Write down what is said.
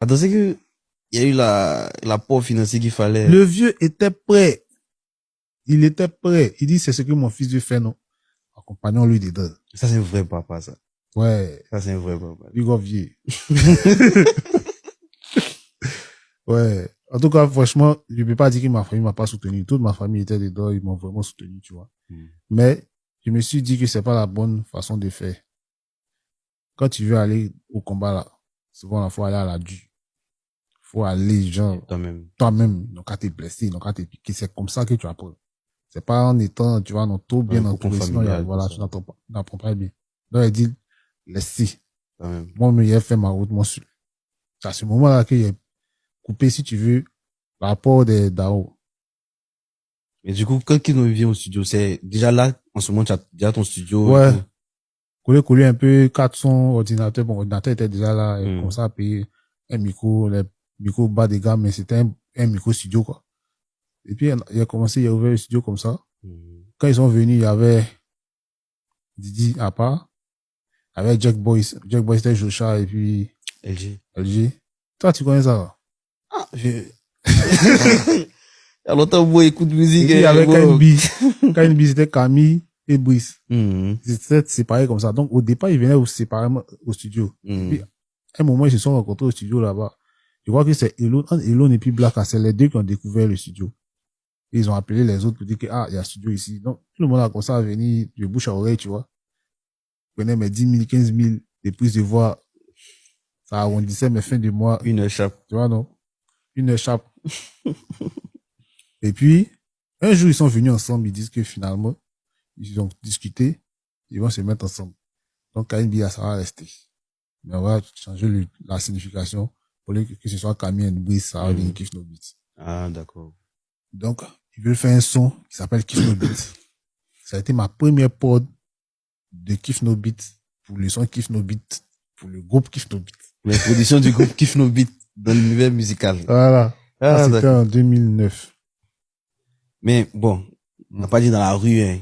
Attends, c'est que, il y a eu l'apport financier qu'il fallait. Le vieux était prêt. Il était prêt. Il dit, c'est ce que mon fils veut faire, non? Accompagnons-lui dedans. Ça, c'est un vrai papa, ça. Ouais. Ça, c'est un vrai papa. Big up vieux. Ouais. En tout cas, franchement, je peux pas dire que ma famille m'a pas soutenu. Toute ma famille était dedans, ils m'ont vraiment soutenu, tu vois. Mais, je me suis dit que c'est pas la bonne façon de faire. Quand tu veux aller au combat, là, souvent, il faut aller à la dure. Faut aller, genre, toi-même, donc à te blesser, donc à te piquer. C'est comme ça que tu apprends. C'est pas en étant, tu vois, non, tout bien entouré, sinon, voilà, tu n'apprends pas bien. Donc, il dit, laissez. Moi, j'ai fait ma route, moi, c'est à ce moment-là que j'ai coupé, si tu veux, le rapport des DAO. Mais du coup, quand Kino vient au studio, c'est déjà là, en ce moment, tu as déjà ton studio. Ouais. Couler un peu 400 ordinateurs. Bon, l'ordinateur était déjà là, et comme ça, payer un micro, les micros bas de gamme, mais c'était un micro studio, quoi. Et puis, il a commencé, il a ouvert le studio comme ça. Quand ils sont venus, il y avait Didi à part, avec Jack Boys. Jack Boys c'était Joshua et puis LG. Toi, tu connais ça? Ah, il y a longtemps que moi écoute musique. Et puis, avec KNB. KNB, c'était Camille et Brice. C'était séparé comme ça. Donc, au départ, ils venaient séparément au studio. Et puis, à un moment, ils se sont rencontrés au studio là-bas. Je crois que c'est Elon et puis Black, c'est les deux qui ont découvert le studio. Et ils ont appelé les autres pour dire que, il y a un studio ici. Donc, tout le monde a commencé à venir de bouche à oreille, tu vois. Je prenais mes 10 000, 15 000 de prises de voix. Ça arrondissait mes fins de mois. Une échappe. Tu vois, non? Une échappe. Et puis, un jour, ils sont venus ensemble. Ils disent que finalement, ils ont discuté. Ils vont se mettre ensemble. Donc, KNB, ça va rester. Mais on va changer la signification pour que ce soit Camille et Brice, ça va devenir Kiff No Beat. Ah, d'accord. Donc, ils veulent faire un son qui s'appelle Kiff No Beat. Ça a été ma première prod de Kiff No Beat pour le son Kiff No Beat, pour le groupe Kiff No Beat. La production du groupe Kiff No Beat dans l'univers musical. Voilà. C'était en 2009. Mais bon, on n'a pas dit dans la rue, hein.